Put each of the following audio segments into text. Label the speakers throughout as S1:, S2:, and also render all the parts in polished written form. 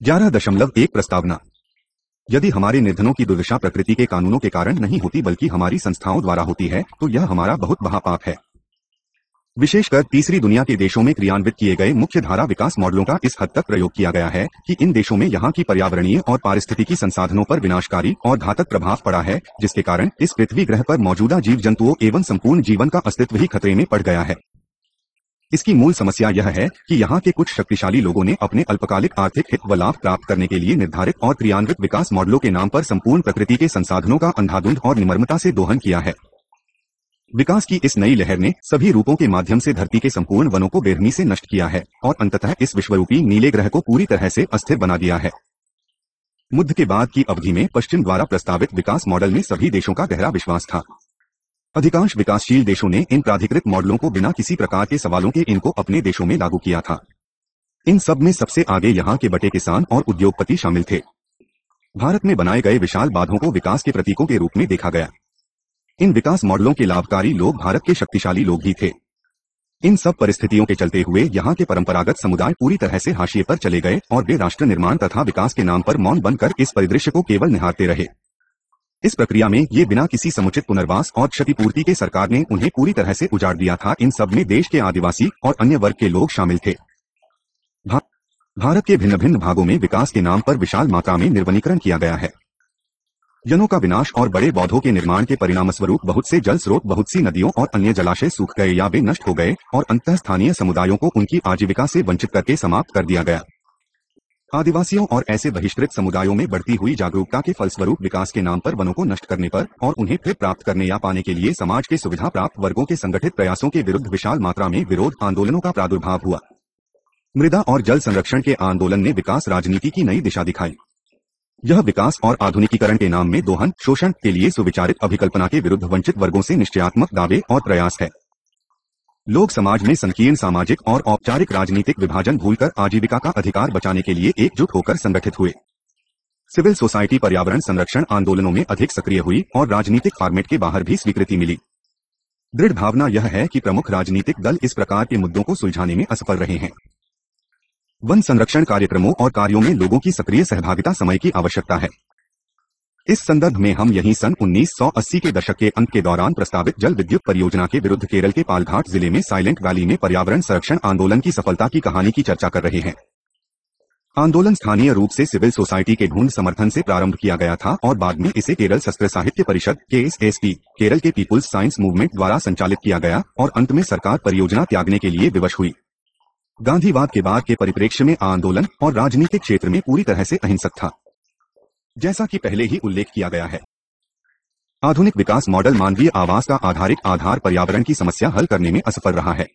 S1: 11.1 प्रस्तावना। यदि हमारे निर्धनों की दुर्दशा प्रकृति के कानूनों के कारण नहीं होती बल्कि हमारी संस्थाओं द्वारा होती है तो यह हमारा बहुत बड़ा पाप है। विशेषकर तीसरी दुनिया के देशों में क्रियान्वित किए गए मुख्य धारा विकास मॉडलों का इस हद तक प्रयोग किया गया है कि इन देशों में यहाँ की पर्यावरणीय और पारिस्थितिकी संसाधनों पर विनाशकारी और घातक प्रभाव पड़ा है, जिसके कारण इस पृथ्वी ग्रह पर मौजूदा जीव जंतुओं एवं संपूर्ण जीवन का अस्तित्व ही खतरे में पड़ गया है। इसकी मूल समस्या यह है कि यहाँ के कुछ शक्तिशाली लोगों ने अपने अल्पकालिक आर्थिक हित व लाभ प्राप्त करने के लिए निर्धारित और क्रियान्वित विकास मॉडलों के नाम पर संपूर्ण प्रकृति के संसाधनों का अंधाधुंध और निर्ममता से दोहन किया है। विकास की इस नई लहर ने सभी रूपों के माध्यम से धरती के संपूर्ण वनों को बेरहमी से नष्ट किया है और अंततः इस विश्वरूपी नीले ग्रह को पूरी तरह से अस्थिर बना दिया है। मुद्ध के बाद की अवधि में पश्चिम द्वारा प्रस्तावित विकास मॉडल में सभी देशों का गहरा विश्वास था। अधिकांश विकासशील देशों ने इन प्राधिकृत मॉडलों को बिना किसी प्रकार के सवालों के इनको अपने देशों में लागू किया था। इन सब में सबसे आगे यहाँ के बटे किसान और उद्योगपति शामिल थे। भारत में बनाए गए विशाल बांधों को विकास के प्रतीकों के रूप में देखा गया। इन विकास मॉडलों के लाभकारी लोग भारत के शक्तिशाली लोग ही थे। इन सब परिस्थितियों के चलते हुए यहाँ के परंपरागत समुदाय पूरी तरह से हाशिए पर चले गए और वे राष्ट्र निर्माण तथा विकास के नाम पर मौन बनकर इस परिदृश्य को केवल निहारते रहे। इस प्रक्रिया में ये बिना किसी समुचित पुनर्वास और क्षतिपूर्ति के सरकार ने उन्हें पूरी तरह से उजाड़ दिया था। इन सब में देश के आदिवासी और अन्य वर्ग के लोग शामिल थे। भारत के भिन्न भिन्न भागों में विकास के नाम पर विशाल मात्रा में निर्वनीकरण किया गया है। जनों का विनाश और बड़े बौद्धों के निर्माण के परिणामस्वरूप बहुत से जल स्रोत, बहुत सी नदियों और अन्य जलाशय सूख गए या वे नष्ट हो गए और अंततः स्थानीय समुदायों को उनकी आजीविका से वंचित करके समाप्त कर दिया गया। आदिवासियों और ऐसे बहिष्कृत समुदायों में बढ़ती हुई जागरूकता के फलस्वरूप विकास के नाम पर वनों को नष्ट करने पर और उन्हें फिर प्राप्त करने या पाने के लिए समाज के सुविधा प्राप्त वर्गों के संगठित प्रयासों के विरुद्ध विशाल मात्रा में विरोध आंदोलनों का प्रादुर्भाव हुआ। मृदा और जल संरक्षण के आंदोलन ने विकास राजनीति की नई दिशा दिखाई। यह विकास और आधुनिकीकरण के नाम में दोहन, शोषण के लिए सुविचारित अभिकल्पना के विरुद्ध वंचित वर्गों से निश्चयात्मक दावे और प्रयास है। लोग समाज में संकीर्ण सामाजिक और औपचारिक राजनीतिक विभाजन भूलकर आजीविका का अधिकार बचाने के लिए एकजुट होकर संगठित हुए। सिविल सोसाइटी पर्यावरण संरक्षण आंदोलनों में अधिक सक्रिय हुई और राजनीतिक फॉर्मेट के बाहर भी स्वीकृति मिली। दृढ़ भावना यह है कि प्रमुख राजनीतिक दल इस प्रकार के मुद्दों को सुलझाने में असफल रहे हैं। वन संरक्षण कार्यक्रमों और कार्यों में लोगों की सक्रिय सहभागिता समय की आवश्यकता है। इस संदर्भ में हम यहीं सन 1980 के दशक के अंत के दौरान प्रस्तावित जल विद्युत परियोजना के विरुद्ध केरल के पालघाट जिले में साइलेंट वैली में पर्यावरण संरक्षण आंदोलन की सफलता की कहानी की चर्चा कर रहे हैं। आंदोलन स्थानीय रूप से सिविल सोसाइटी के ढूंढ समर्थन से प्रारंभ किया गया था और बाद में इसे केरल शस्त्र साहित्य परिषद KSSP, केरल के पीपुल्स साइंस मूवमेंट द्वारा संचालित किया गया और अंत में सरकार परियोजना त्यागने के लिए विवश हुई। गांधीवाद के बाद के परिप्रेक्ष्य में आंदोलन और राजनीतिक क्षेत्र में पूरी तरह से अहिंसक था। जैसा कि पहले ही उल्लेख किया गया है, आधुनिक विकास मॉडल मानवीय आवास का आधारिक आधार पर्यावरण की समस्या हल करने में असफल रहा है।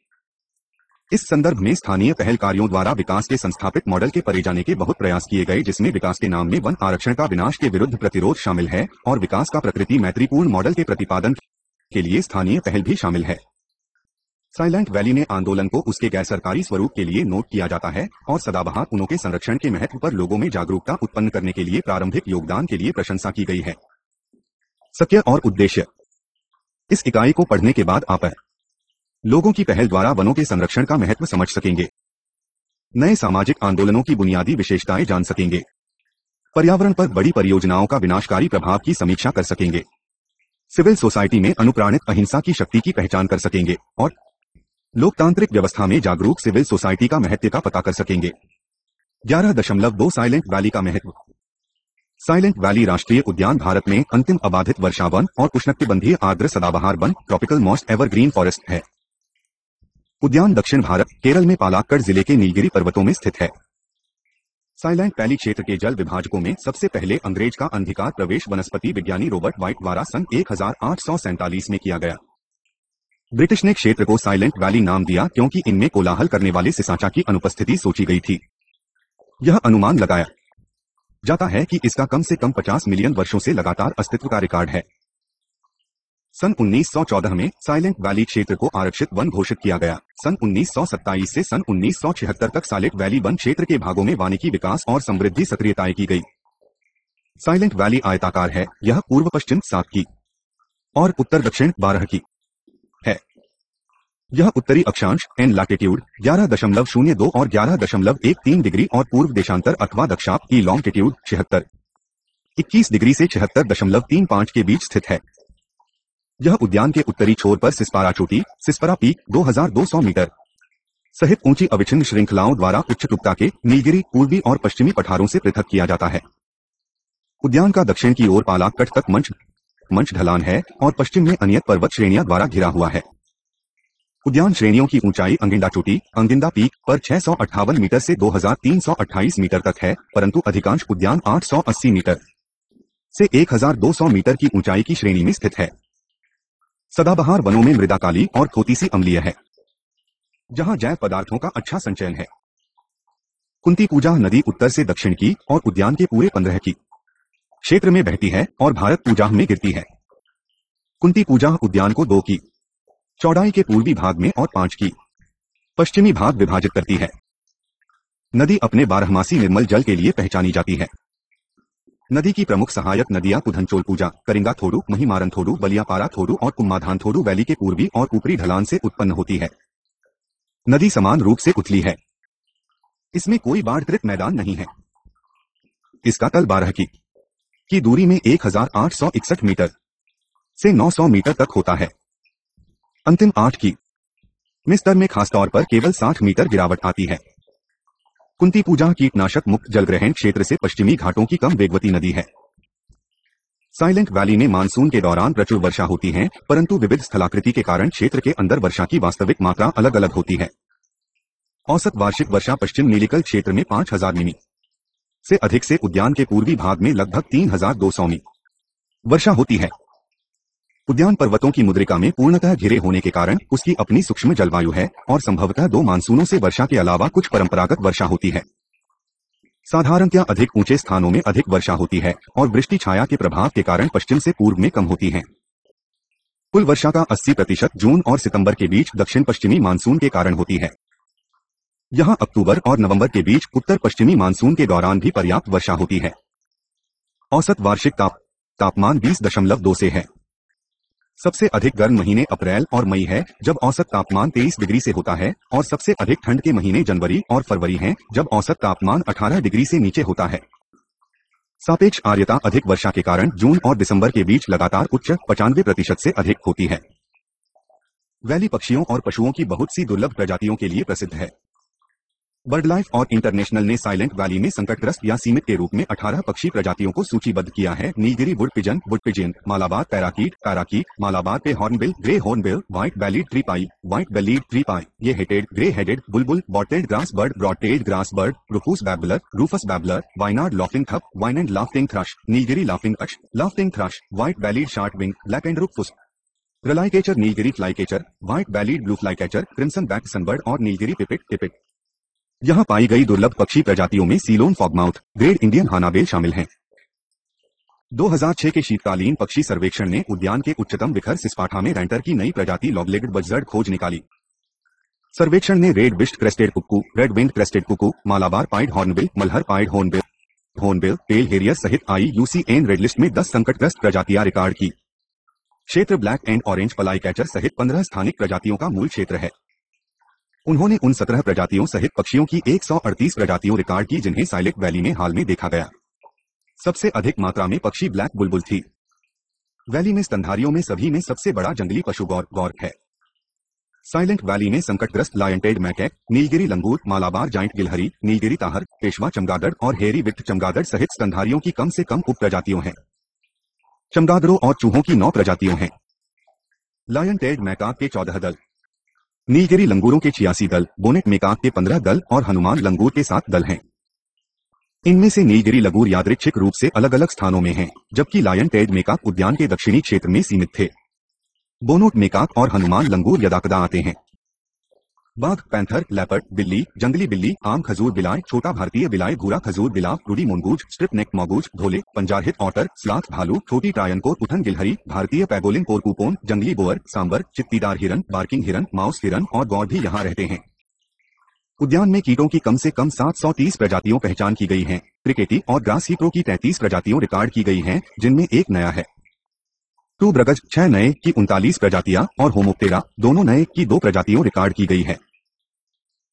S1: इस संदर्भ में स्थानीय पहलकारियों द्वारा विकास के संस्थापित मॉडल के परे जाने के बहुत प्रयास किए गए, जिसमें विकास के नाम में वन आरक्षण का विनाश के विरुद्ध प्रतिरोध शामिल है और विकास का प्रकृति मैत्रीपूर्ण मॉडल के प्रतिपादन के लिए स्थानीय पहल भी शामिल है। साइलेंट वैली ने आंदोलन को उसके गैर सरकारी स्वरूप के लिए नोट किया जाता है और सदाबहार वनों के संरक्षण के महत्व पर लोगों में जागरूकता उत्पन्न करने के लिए प्रारंभिक योगदान के लिए प्रशंसा की गई है। सत्य और उद्देश्य। इस इकाई को पढ़ने के बाद आप लोगों की पहल द्वारा वनों के संरक्षण का महत्व समझ सकेंगे, नए सामाजिक आंदोलनों की बुनियादी विशेषताएं जान सकेंगे, पर्यावरण पर बड़ी परियोजनाओं का विनाशकारी प्रभाव की समीक्षा कर सकेंगे, सिविल सोसाइटी में अनुप्राणित अहिंसा की शक्ति की पहचान कर सकेंगे और लोकतांत्रिक व्यवस्था में जागरूक सिविल सोसाइटी का महत्व का पता कर सकेंगे। 11.2 साइलेंट वैली का महत्व। साइलेंट वैली राष्ट्रीय उद्यान भारत में अंतिम अबाधित वर्षा वन और उष्णकटिबंधीय आर्द्र सदाबहार वन ट्रॉपिकल मॉस्ट एवरग्रीन फॉरेस्ट है। उद्यान दक्षिण भारत, केरल में पालाक्कड़ जिले के नीलगिरी पर्वतों में स्थित है। साइलेंट वैली क्षेत्र के जल विभाजकों में सबसे पहले अंग्रेज का अधिकार प्रवेश वनस्पति विज्ञानी रॉबर्ट वाइट द्वारा सन 1847 में किया गया। ब्रिटिश ने क्षेत्र को साइलेंट वैली नाम दिया क्योंकि इनमें कोलाहल करने वाले सिसाचा की अनुपस्थिति सोची गई थी। यह अनुमान लगाया जाता है कि इसका कम से कम 50 मिलियन वर्षों से लगातार अस्तित्व का रिकॉर्ड है। सन 1914 में साइलेंट वैली क्षेत्र को आरक्षित वन घोषित किया गया। सन 1927 से सन 1976 तक साइलेंट वैली वन क्षेत्र के भागों में वानिकी विकास और समृद्धि सक्रियताएं की गई। साइलेंट वैली आयताकार है। यह पूर्व पश्चिम 7 की और उत्तर दक्षिण 12 की है। यह उत्तरी अक्षांश एन लैटिट्यूड 11.02 और 11.13 डिग्री और पूर्व देशांतर अथवा दक्षाप की लॉन्गिट्यूड 21 डिग्री से 76.35 के बीच स्थित है। यह उद्यान के उत्तरी छोर पर सिस्पारा चोटी सिस्परा पीक 2200 मीटर सहित ऊंची अविच्छिन्न श्रृंखलाओं द्वारा उच्चतुकता के नीलगिरी पूर्वी और पश्चिमी पठारों से पृथक किया जाता है। उद्यान का दक्षिण की ओर पालाकट तक मंच ढलान है और पश्चिम में अनियत पर्वत श्रेणियां द्वारा घिरा हुआ है। उद्यान श्रेणियों की ऊंचाई अंगिंडा चोटी अंगिंदा पीक पर 658 मीटर से 2328 मीटर तक है, परंतु अधिकांश उद्यान 880 मीटर से 1200 मीटर की ऊंचाई की श्रेणी में स्थित है। सदाबहार वनों में मृदा काली और थोतीसी अम्लीय है, जहां जैव पदार्थों का अच्छा संचयन है। कुंती पूजा नदी उत्तर से दक्षिण की और उद्यान के पूरे 15 की क्षेत्र में बहती है और भारत पूजा में गिरती है। कुंती पूजा उद्यान को 2 की चौड़ाई के पूर्वी भाग में और 5 की पश्चिमी भाग विभाजित करती है। नदी अपने बारहमासी निर्मल जल के लिए पहचानी जाती है। नदी की प्रमुख सहायक नदियां पुधनचोल पूजा, करिंगा थोडू, महिमारन थोडू, बलियापारा थोडू और कुम्माधान थोडू वैली के पूर्वी और ऊपरी ढलान से उत्पन्न होती है। नदी समान रूप से उथली है। इसमें कोई बाढ़कृत मैदान नहीं है। इसका तल 12 की दूरी में 1861 मीटर से 900 मीटर तक होता है। अंतिम 8 की स्तर में खासतौर पर केवल 60 मीटर गिरावट आती है। कुंती पूजा कीटनाशक मुक्त जलग्रहण क्षेत्र से पश्चिमी घाटों की कम वेगवती नदी है। साइलेंट वैली में मानसून के दौरान प्रचुर वर्षा होती है, परंतु विविध स्थलाकृति के कारण क्षेत्र के अंदर वर्षा की वास्तविक मात्रा अलग अलग होती है। औसत वार्षिक वर्षा पश्चिम नीलिकल क्षेत्र में 5000 मिमी से अधिक से उद्यान के पूर्वी भाग में लगभग 3200 मिमी वर्षा होती है। उद्यान पर्वतों की मुद्रिका में पूर्णतः घिरे होने के कारण उसकी अपनी सूक्ष्म जलवायु है और संभवतः 2 मानसूनों से वर्षा के अलावा कुछ परंपरागत वर्षा होती है। साधारणतया अधिक ऊंचे स्थानों में अधिक वर्षा होती है और वृष्टि छाया के प्रभाव के कारण पश्चिम से पूर्व में कम होती है। कुल वर्षा का 80% जून और सितंबर के बीच दक्षिण पश्चिमी मानसून के कारण होती है। यहां अक्टूबर और नवंबर के बीच उत्तर पश्चिमी मानसून के दौरान भी पर्याप्त वर्षा होती है। औसत वार्षिक तापमान 20.2 से है। सबसे अधिक गर्म महीने अप्रैल और मई है, जब औसत तापमान 23 डिग्री से होता है, और सबसे अधिक ठंड के महीने जनवरी और फरवरी हैं, जब औसत तापमान 18 डिग्री से नीचे होता है। सापेक्ष आर्द्रता अधिक वर्षा के कारण जून और दिसंबर के बीच लगातार उच्च 95% से अधिक होती है। वैली पक्षियों और पशुओं की बहुत सी दुर्लभ प्रजातियों के लिए प्रसिद्ध है। बर्ड लाइफ और इंटरनेशनल ने साइलेंट वैली में संकटग्रस्त या सीमित के रूप में 18 पक्षी प्रजातियों को सूचीबद्ध किया है। Nilgiri wood pigeon, Malabar parakeet, Malabar pay hornbill, grey hornbill, white bellied tree pie, ये headed, grey headed, bulbul, booted grass bird, broad tailed grass bird, rufous babbler, Wayanad laughing थप, Wayanad laughing thrush, Nilgiri laughing thrush, white bellied short wing, black and rufous, flycatcher, Nilgiri flycatcher, white bellied blue flycatcher, crimson back sunbird और नीलगिरी टिपिट। यहां पाई गई दुर्लभ पक्षी प्रजातियों में Ceylon फॉगमाउथ, great Indian हानाबेल शामिल हैं। 2006 के शीतकालीन पक्षी सर्वेक्षण ने उद्यान के उच्चतम विखर सिस्पाठा में रैंटर की नई प्रजाति लॉगलेग्ड बजर्ड खोज निकाली। सर्वेक्षण ने रेड बिस्ट crested cuckoo, red winged crested cuckoo, Malabar pied hornbill, Malabar pied hornbill, pale harrier सहित IUCN रेड लिस्ट में 10 संकटग्रस्त प्रजातियां रिकॉर्ड की। क्षेत्र black and orange flycatcher सहित 15 स्थानिक प्रजातियों का मूल क्षेत्र है। उन्होंने उन 17 प्रजातियों सहित पक्षियों की 138 प्रजातियों रिकॉर्ड की जिन्हें साइलेंट वैली में हाल में देखा गया। सबसे अधिक मात्रा में पक्षी ब्लैक बुलबुल थी। वैली में स्तनधारियों में सभी में सबसे बड़ा जंगली पशु गौर है। साइलेंट वैली में संकटग्रस्त लायन-टेल्ड मैकैक, नीलगिरी लंगूर, मालाबार जाइंट गिलहरी, नीलगिरी ताहर, पेशवा चमगादड़ और हेरी विक्ट चमगादड़ सहित स्तनधारियों की कम से कम उप प्रजातियों हैं। चमगादड़ों और चूहों की 9 प्रजातियों हैं। लायन-टेल्ड मैकाक के 14 दल, नीलगिरी लंगूरों के 86 दल, बोनेट मेकाक के 15 दल और हनुमान लंगूर के 7 दल हैं। इनमें से नीलगिरी लंगूर यादृच्छिक रूप से अलग अलग स्थानों में हैं, जबकि लायन-टेल्ड मेकाक उद्यान के दक्षिणी क्षेत्र में सीमित थे। बोनोट मेकाक और हनुमान लंगूर यदाकदा आते हैं। बाघ, पैंथर, लेपर्ड, बिल्ली, जंगली बिल्ली, आम खजूर बिलाय, छोटा भारतीय बिलाय, भूरा खजूर बिलाव, रूडी मोनगूज, स्ट्रिप नेक मौगूज, धोले, पंजारहित ऑटर, स्लाथ भालू, छोटी ट्रायनकोर, उठन गिलहरी, भारतीय पैगोलिन पोरकुपोन, जंगली बोअर, सांबर, चित्तीदार हिरन, बार्किंग हिरन, माउस हिरन और गौर भी यहाँ रहते हैं। उद्यान में कीटों की कम से कम 730 प्रजातियों पहचान की गई हैं। क्रिकेटी और ग्रास हीप्रो की 33 प्रजातियों रिकॉर्ड की गई हैं, जिनमें एक नया है। टूब्रगज 6 नए की 39 प्रजातियां और होमोप्टेरा दोनों नए की 2 प्रजातियों रिकॉर्ड की गई है।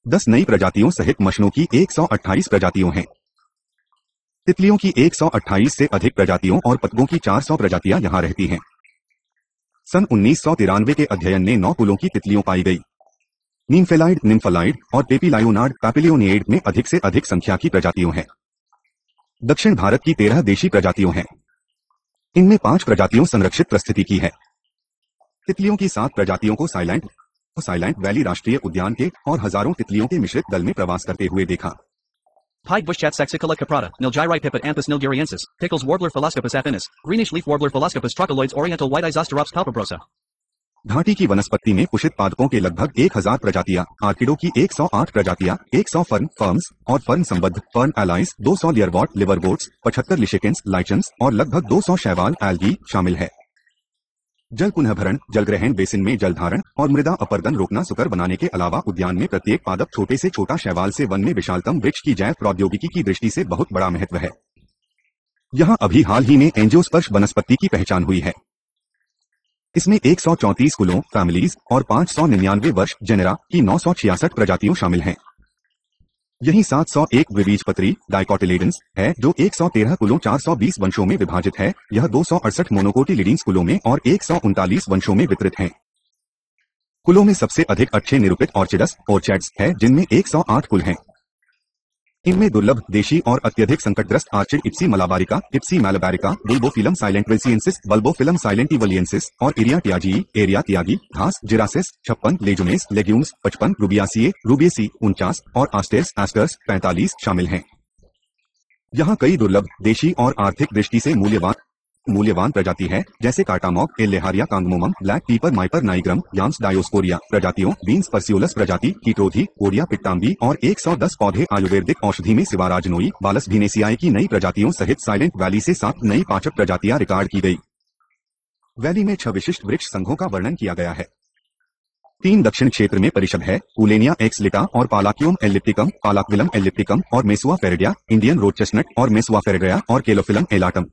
S1: 10 नई प्रजातियों सहित मछलियों की 128 प्रजातियों हैं। तितलियों की 128 से अधिक प्रजातियों और पतंगों की 400 प्रजातियां यहां रहती हैं। सन 1993 के अध्ययन ने 9 कुलों की तितलियों पाई गई। निम्फेलाइड, निम्फलाइड और पेपिलायोनार्ड पैपिलियोनिएड में अधिक से अधिक संख्या की प्रजातियों हैं। दक्षिण भारत की 13 देशी प्रजातियों हैं। इनमें 5 प्रजातियों संरक्षित परिस्थिति की है। तितलियों की 7 प्रजातियों को साइलेंट वैली राष्ट्रीय उद्यान के और हजारों तितलियों के मिश्रित दल में प्रवास करते हुए देखा।
S2: Pied bushchat Saxicola caprata, Nilgiri pipit Anthus nilgiriensis, Pickles warbler Philoscopus affinis, greenish leaf warbler Philoscopus trocholoids oriental white Isosterops palpabrosa.
S1: घाटी की वनस्पति में पुष्पित पादपों के लगभग 1000 प्रजातियां, आर्किडों की 108 प्रजातियां, 100 फर्न फर्म्स और फर्न संबद्ध फर्न एलाइज, 200 लियरवॉट लिवरवोट्स, 75 लिशेकेंस लाइचन्स और लगभग 200 शैवाल एल्गी शामिल है। जल पुनर्भरण, जलग्रहण बेसिन में जलधारण और मृदा अपरदन रोकना सुकर बनाने के अलावा उद्यान में प्रत्येक पादप छोटे से छोटा शैवाल से वन में विशालतम वृक्ष की जैव प्रौद्योगिकी की दृष्टि से बहुत बड़ा महत्व है। यहाँ अभी हाल ही में एंजियोस्पर्श वनस्पति की पहचान हुई है। इसमें 134 कुलों फैमिलीज और 599 वर्ष जेनेरा की 966 प्रजातियों शामिल हैं। यही 701 द्विबीजपत्री डाइकोटिलेडन्स है जो 113 कुलों 420 वंशों में विभाजित है। यह 268 मोनोकोटिलिडीन्स कुलों में और 139 वंशों में वितरित हैं। कुलों में सबसे अधिक अच्छे निरूपित ऑर्चिड्स है जिनमें 108 कुल हैं। इनमें दुर्लभ देशी और अत्यधिक संकटग्रस्त आर्चिड इप्सी मलाबारिका, इप्सी मैलाबारिका, बुल्बोफिलम साइलेंटवेलियंसिस, बल्बोफिलम साइलेंटिवलियंसिस और एरिया तियागी, घास, जिरासिस 56, लेजुमेस, लेग्यूम्स 55, रूबियासी 49 और एस्टर्स 45 शामिल हैं। यहाँ कई दुर्लभ देशी और आर्थिक दृष्टि से मूल्यवान प्रजाति है जैसे कार्टामॉग, एल्लेहारिया कांगमोमम, ब्लैक पीपर माइपर नाइग्रम, याम्स डायोस्कोरिया प्रजातियों, बीन्स पर्सियोलस प्रजाति, कीटरोधी, ओडिया पिट्टाम्बी और 110 पौधे आयुर्वेदिक औषधि में सिवाराजनोई, बालस भिनेसियाई की नई प्रजातियों सहित साइलेंट वैली से 7 नई पाचक प्रजातियां रिकॉर्ड की गई। वैली में 6 विशिष्ट वृक्ष संघों का वर्णन किया गया है। 3 दक्षिण क्षेत्र में परिषद है, उलेनिया एक्सलिटा और पालाक्यूम एलिप्टिकम, पालाक्विलम एलिप्टिकम और मेसुआ फेरेडिया, इंडियन रोड चेस्टनट और मेसुआ फेरेडिया और केलोफिलम एलाटम।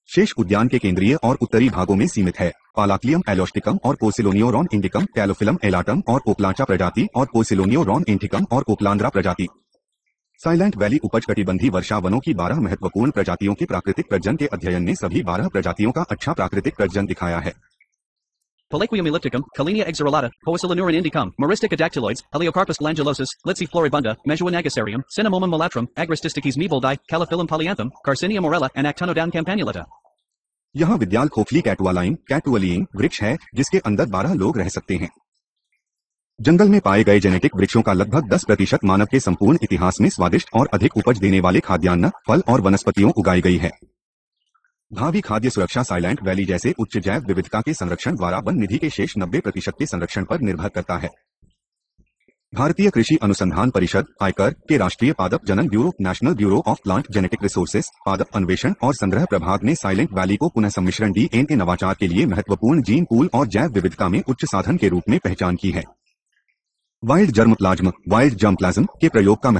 S1: शेष उद्यान के केंद्रीय और उत्तरी भागों में सीमित है, पालाक्लियम एलोस्टिकम और पोसिलोनियोरॉन इंडिकम, कैलोफिलम एलाटम और ओप्लाचा प्रजाति और पोसिलोनियोरॉन इंडिकम और ओप्लांद्रा प्रजाति। साइलेंट वैली उपजकटिबंधी वर्षा वनों की 12 महत्वपूर्ण प्रजातियों के प्राकृतिक प्रजनन के अध्ययन ने सभी 12 प्रजातियों का अच्छा प्राकृतिक प्रजनन दिखाया है।
S2: Palaquium ellipticum, Kalinia exarolata, Poecilonurin indicum, Meristica dactyloids, Heliocarpus glandulosus, Litsi floribunda, Mesuanagasarium, Cinnamomum malatrum, Agrostisticus meboldi, Calophyllum polyanthum, Carcinia morella and Actinodon campanulata.
S1: यहाँ विद्याल खोखली कैटुअलियन वृक्ष है जिसके अंदर 12 लोग रह सकते हैं। जंगल में पाए गए जेनेटिक वृक्षों का लगभग 10% मानव के संपूर्ण इतिहास में स्वादिष्ट और अधिक उपज देने वाले खाद्यान्न, फल और वनस्पतियों उगाई गई है। भावी खाद्य सुरक्षा साइलेंट वैली जैसे उच्च जैव विविधता के संरक्षण द्वारा वन निधि के शेष 90% के संरक्षण पर निर्भर करता है। भारतीय कृषि अनुसंधान परिषद आयकर के राष्ट्रीय पादप जनन bureau, national bureau of plant genetic resources, पादप अन्वेषण और संग्रह प्रभाग ने साइलेंट वैली को पुनः सम्मिश्रण डीएनए नवाचार के लिए महत्वपूर्ण जीन पूल और जैव विविधता में उच्च साधन के रूप में पहचान की है। वाइल्ड जर्मप्लाज्म के प्रयोग का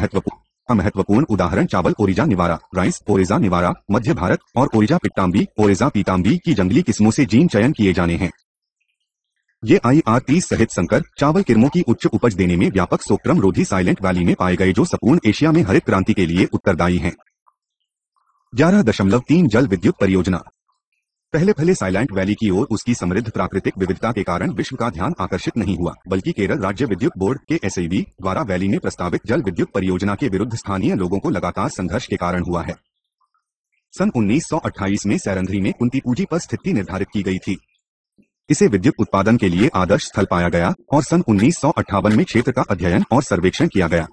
S1: महत्वपूर्ण उदाहरण चावल ओरिजा निवारा, राइस ओरिजा निवारा, मध्य भारत और ओरिजा पीताम्बी की जंगली किस्मों से जीन चयन किए जाने हैं। ये IR30 सहित संकर चावल किस्मों की उच्च उपज देने में व्यापक सोक्ट्रम रोधी साइलेंट वैली में पाए गए जो संपूर्ण एशिया में हरित क्रांति के लिए उत्तरदायी हैं। 11.3 जल विद्युत परियोजना। पहले साइलेंट वैली की ओर उसकी समृद्ध प्राकृतिक विविधता के कारण विश्व का ध्यान आकर्षित नहीं हुआ, बल्कि केरल राज्य विद्युत बोर्ड के SEB द्वारा वैली में प्रस्तावित जल विद्युत परियोजना के विरुद्ध स्थानीय लोगों को लगातार संघर्ष के कारण हुआ है। सन 1928 में सैरंध्री में कुंतीपूजी पर स्थिति निर्धारित की गई थी। इसे विद्युत उत्पादन के लिए आदर्श स्थल पाया गया और सन 1958 में क्षेत्र का अध्ययन और सर्वेक्षण किया गया।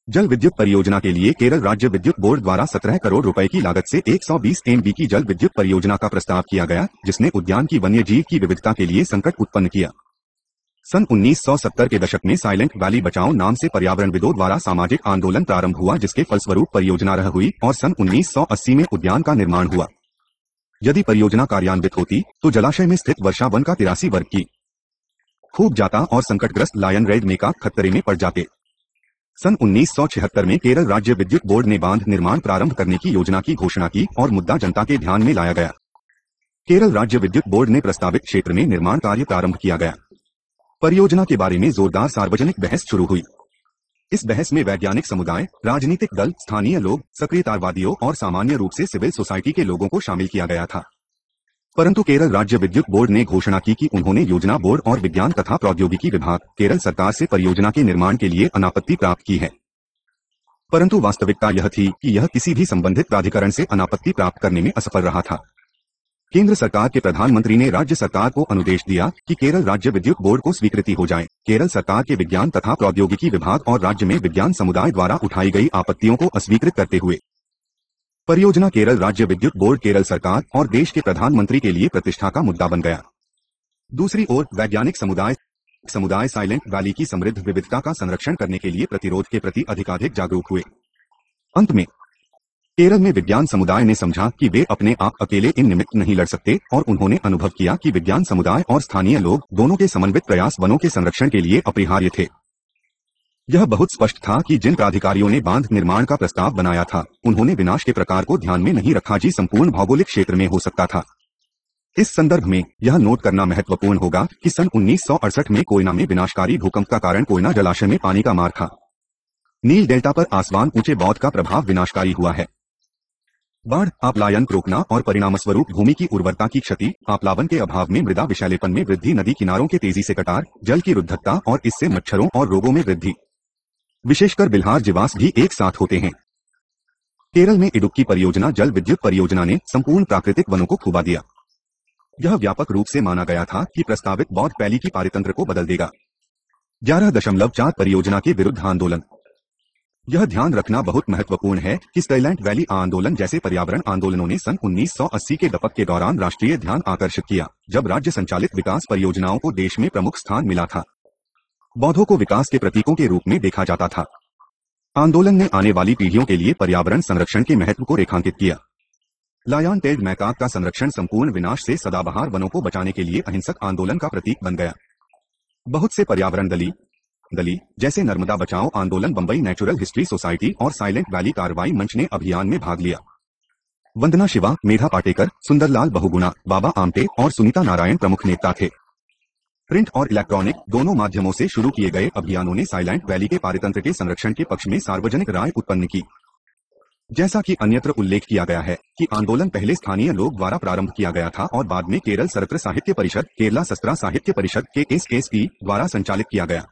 S1: जल विद्युत परियोजना के लिए केरल राज्य विद्युत बोर्ड द्वारा 17 करोड़ रुपए की लागत से 120 MB की जल विद्युत परियोजना का प्रस्ताव किया गया, जिसने उद्यान की वन्य जीव की विविधता के लिए संकट उत्पन्न किया। सन 1970 के दशक में साइलेंट वैली बचाओ नाम से पर्यावरणविदों द्वारा सामाजिक आंदोलन प्रारंभ हुआ, जिसके फलस्वरूप परियोजना रह हुई और सन 1980 में उद्यान का निर्माण हुआ। यदि परियोजना कार्यान्वित होती तो जलाशय में स्थित वर्षा वन का 83 वर्ग की खूब जाता और संकटग्रस्त लायन रेड मेका खतरे में पड़ जाते। सन 1976 में केरल राज्य विद्युत बोर्ड ने बांध निर्माण प्रारंभ करने की योजना की घोषणा की और मुद्दा जनता के ध्यान में लाया गया। केरल राज्य विद्युत बोर्ड ने प्रस्तावित क्षेत्र में निर्माण कार्य प्रारंभ किया गया। परियोजना के बारे में जोरदार सार्वजनिक बहस शुरू हुई। इस बहस में वैज्ञानिक समुदाय, राजनीतिक दल, स्थानीय लोग, सक्रियतावादियों और सामान्य रूप से सिविल सोसाइटी के लोगों को शामिल किया गया था। परंतु केरल राज्य विद्युत बोर्ड ने घोषणा की कि उन्होंने योजना बोर्ड और विज्ञान तथा प्रौद्योगिकी विभाग, केरल सरकार से परियोजना के निर्माण के लिए अनापत्ति प्राप्त की है। परंतु वास्तविकता यह थी कि यह किसी भी संबंधित प्राधिकरण से अनापत्ति प्राप्त करने में असफल रहा था। केंद्र सरकार के प्रधानमंत्री ने राज्य सरकार को अनुदेश दिया कि केरल राज्य विद्युत बोर्ड को स्वीकृति हो जाए। केरल सरकार के विज्ञान तथा प्रौद्योगिकी विभाग और राज्य में विज्ञान समुदाय द्वारा उठाई गई आपत्तियों को अस्वीकृत करते हुए परियोजना केरल राज्य विद्युत बोर्ड, केरल सरकार और देश के प्रधानमंत्री के लिए प्रतिष्ठा का मुद्दा बन गया। दूसरी ओर वैज्ञानिक समुदाय साइलेंट वैली की समृद्ध विविधता का संरक्षण करने के लिए प्रतिरोध के प्रति अधिकाधिक जागरूक हुए। अंत में केरल में विज्ञान समुदाय ने समझा कि वे अपने आप अकेले इन निमित्त नहीं लड़ सकते और उन्होंने अनुभव किया कि विज्ञान समुदाय और स्थानीय लोग दोनों के समन्वित प्रयास वनों के संरक्षण के लिए अपरिहार्य थे। यह बहुत स्पष्ट था कि जिन प्राधिकारियों ने बांध निर्माण का प्रस्ताव बनाया था, उन्होंने विनाश के प्रकार को ध्यान में नहीं रखा जी संपूर्ण भौगोलिक क्षेत्र में हो सकता था। इस संदर्भ में यह नोट करना महत्वपूर्ण होगा कि सन 1968 में कोयना में विनाशकारी भूकंप का कारण कोयना जलाशय में पानी का मार था। नील डेल्टा पर आसमान ऊंचे बौद्ध का प्रभाव विनाशकारी हुआ है। बाढ़, आपलायन रोकना और परिणामस्वरूप भूमि की उर्वरता की क्षति, आपलावन के अभाव में मृदा विषैलेपन में वृद्धि, नदी किनारों के तेजी से कटार, जल की रुद्धकता और इससे मच्छरों और रोगों में वृद्धि, विशेषकर बिल्हार जीवास भी एक साथ होते हैं। केरल में इडुक्की परियोजना जल विद्युत परियोजना ने संपूर्ण प्राकृतिक वनों को खुबा दिया। यह व्यापक रूप से माना गया था कि प्रस्तावित बौद्ध पैली की पारितंत्र को बदल देगा। 11.4 परियोजना के विरुद्ध आंदोलन। यह ध्यान रखना बहुत महत्वपूर्ण है कि साइलेंट वैली आंदोलन जैसे पर्यावरण आंदोलनों ने सन 1980 के दशक के दौरान राष्ट्रीय ध्यान आकर्षित किया, जब राज्य संचालित विकास परियोजनाओं को देश में प्रमुख स्थान मिला था। बौद्धों को विकास के प्रतीकों के रूप में देखा जाता था। आंदोलन ने आने वाली पीढ़ियों के लिए पर्यावरण संरक्षण के महत्व को रेखांकित किया। लायन टेल्ड मैकाक का संरक्षण संपूर्ण विनाश से सदाबहार वनों को बचाने के लिए अहिंसक आंदोलन का प्रतीक बन गया। बहुत से पर्यावरण दली जैसे नर्मदा बचाओ आंदोलन, बंबई नेचुरल हिस्ट्री सोसाइटी और साइलेंट वैली कार्रवाई मंच ने अभियान में भाग लिया। वंदना शिवा, मेधा पाटेकर, सुंदरलाल बहुगुणा, बाबा आमटे और सुनीता नारायण प्रमुख नेता थे। प्रिंट और इलेक्ट्रॉनिक दोनों माध्यमों से शुरू किए गए अभियानों ने साइलेंट वैली के पारितंत्र के संरक्षण के पक्ष में सार्वजनिक राय उत्पन्न की। जैसा कि अन्यत्र उल्लेख किया गया है कि आंदोलन पहले स्थानीय लोग द्वारा प्रारंभ किया गया था और बाद में केरल सत्र साहित्य परिषद, केरला शस्त्र साहित्य परिषद KSSP द्वारा संचालित किया गया।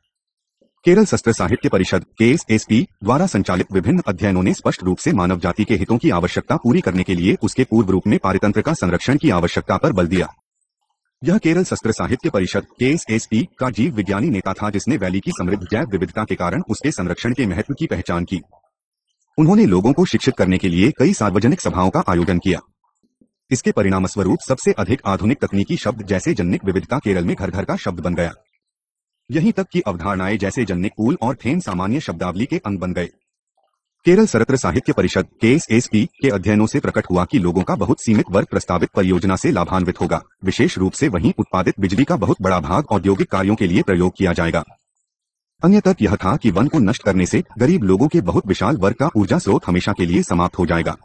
S1: केरल शस्त्र साहित्य परिषद KSSP द्वारा संचालित विभिन्न अध्ययनों ने स्पष्ट रूप से मानव जाति के हितों की आवश्यकता पूरी करने के लिए उसके पूर्व रूप में पारितंत्र का संरक्षण की आवश्यकता पर बल दिया। यह केरल शस्त्र साहित्य परिषद KSSP का जीव विज्ञानी नेता था जिसने वैली की समृद्ध जैव विविधता के कारण उसके संरक्षण के महत्व की पहचान की। उन्होंने लोगों को शिक्षित करने के लिए कई सार्वजनिक सभाओं का आयोजन किया। इसके परिणामस्वरूप सबसे अधिक आधुनिक तकनीकी शब्द जैसे जन्निक विविधता केरल में घर घर का शब्द बन गया। यहीं तक कि अवधारणाएं जैसे जन्निक पूल और थेम सामान्य शब्दावली के अंग बन गए। केरल सत्र साहित्य परिषद KSSP के अध्ययनों से प्रकट हुआ कि लोगों का बहुत सीमित वर्ग प्रस्तावित परियोजना से लाभान्वित होगा, विशेष रूप से वहीं उत्पादित बिजली का बहुत बड़ा भाग औद्योगिक कार्यों के लिए प्रयोग किया जाएगा। अन्य तर्क यह था कि वन को नष्ट करने से गरीब लोगों के बहुत विशाल वर्ग का ऊर्जा स्रोत हमेशा के लिए समाप्त हो जाएगा।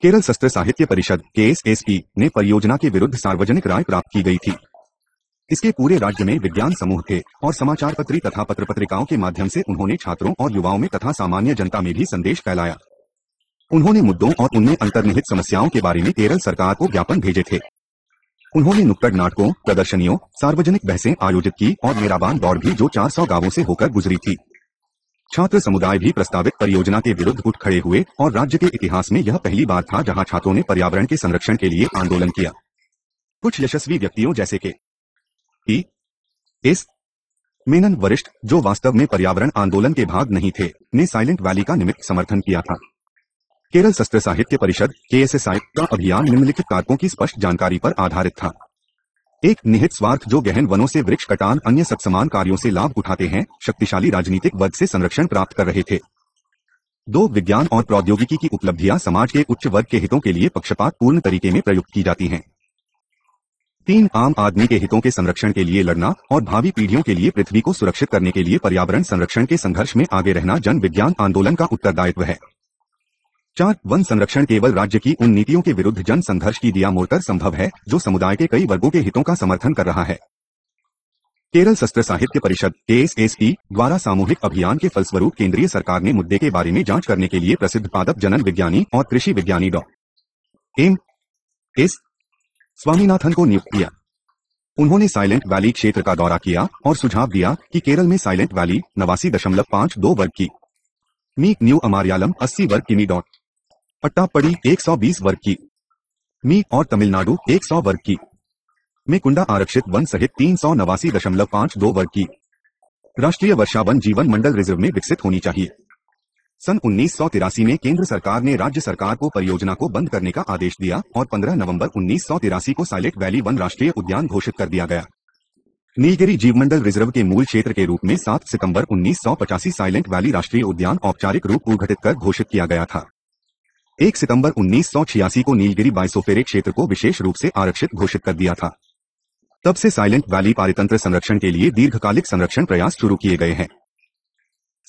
S1: केरल शस्त्र साहित्य परिषद KSSP ने परियोजना के विरुद्ध सार्वजनिक राय प्राप्त की गई थी। इसके पूरे राज्य में विज्ञान समूह थे और समाचार पत्री तथा पत्र पत्रिकाओं के माध्यम से उन्होंने छात्रों और युवाओं में तथा सामान्य जनता में भी संदेश फैलाया। उन्होंने मुद्दों और उनमें अंतर्निहित समस्याओं के बारे में केरल सरकार को ज्ञापन भेजे थे। उन्होंने नुक्कड़ नाटकों, प्रदर्शनियों, सार्वजनिक बहसें आयोजित की और मेराबान दौड़ भी जो 400 गांवों से होकर गुजरी थी। छात्र समुदाय भी प्रस्तावित परियोजना के विरुद्ध उठ खड़े हुए और राज्य के इतिहास में यह पहली बार था जहां छात्रों ने पर्यावरण के संरक्षण के लिए आंदोलन किया। कुछ यशस्वी व्यक्तियों जैसे कि एस मेनन वरिष्ठ, जो वास्तव में पर्यावरण आंदोलन के भाग नहीं थे, ने साइलेंट वैली का निमित्त समर्थन किया था। केरल शस्त्र साहित्य परिषद KSSI का अभियान निम्नलिखित कारकों की स्पष्ट जानकारी पर आधारित था। एक, निहित स्वार्थ जो गहन वनों से वृक्ष कटान अन्य समान कार्यों से लाभ उठाते हैं, शक्तिशाली राजनीतिक वर्ग से संरक्षण प्राप्त कर रहे थे। 2, विज्ञान और प्रौद्योगिकी की उपलब्धियां समाज के उच्च वर्ग के हितों के लिए पक्षपात पूर्ण तरीके में प्रयुक्त की जाती हैं। 3, आम आदमी के हितों के संरक्षण के लिए लड़ना और भावी पीढ़ियों के लिए पृथ्वी को सुरक्षित करने के लिए पर्यावरण संरक्षण के संघर्ष में आगे रहना जन विज्ञान आंदोलन का उत्तरदायित्व है। 4. वन संरक्षण केवल राज्य की उन नीतियों के विरुद्ध जन संघर्ष की दिया मोड़कर संभव है जो समुदाय के कई वर्गों के हितों का समर्थन कर रहा है। केरल शस्त्र साहित्य परिषद KSSP द्वारा सामूहिक अभियान के फलस्वरूप केंद्रीय सरकार ने मुद्दे के बारे में जांच करने के लिए प्रसिद्ध पादप जनन विज्ञानी और कृषि विज्ञानी डॉ.M.S. स्वामीनाथन को नियुक्त किया। उन्होंने साइलेंट वैली क्षेत्र का दौरा किया और सुझाव दिया कि केरल में साइलेंट वैली 89.52 वर्ग की मी, न्यू अमारयालम 80 वर्ग की मी, अट्टापड़ी 120 वर्ग की मी और तमिलनाडु 100 वर्ग की में कुंडा आरक्षित वन सहित 389.52 वर्ग की राष्ट्रीय वर्षा वन जीवन मंडल रिजर्व में विकसित होनी चाहिए। सन 1983 में केंद्र सरकार ने राज्य सरकार को परियोजना को बंद करने का आदेश दिया और 15 नवंबर 1983 को साइलेंट वैली वन राष्ट्रीय उद्यान घोषित कर दिया गया। नीलगिरी जीवमंडल रिजर्व के मूल क्षेत्र के रूप में 7 सितंबर 1985 साइलेंट वैली राष्ट्रीय उद्यान औपचारिक रूप उद्घाटित कर घोषित किया गया था। 1 सितंबर 1986 को नीलगिरी बायोस्फीयर क्षेत्र को विशेष रूप से आरक्षित घोषित कर दिया था। तब से साइलेंट वैली पारितंत्र संरक्षण के लिए दीर्घकालिक संरक्षण प्रयास शुरू किए गए हैं।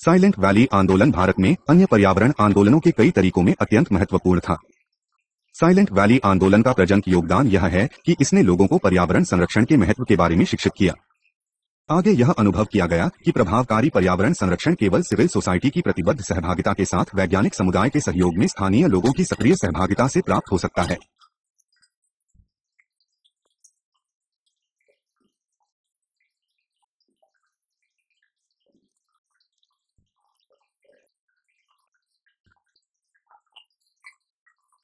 S1: साइलेंट वैली आंदोलन भारत में अन्य पर्यावरण आंदोलनों के कई तरीकों में अत्यंत महत्वपूर्ण था। साइलेंट वैली आंदोलन का प्रमुख योगदान यह है कि इसने लोगों को पर्यावरण संरक्षण के महत्व के बारे में शिक्षित किया। आगे यह अनुभव किया गया कि प्रभावकारी पर्यावरण संरक्षण केवल सिविल सोसाइटी की प्रतिबद्ध सहभागिता के साथ वैज्ञानिक समुदाय के सहयोग में स्थानीय लोगों की सक्रिय सहभागिता से प्राप्त हो सकता है।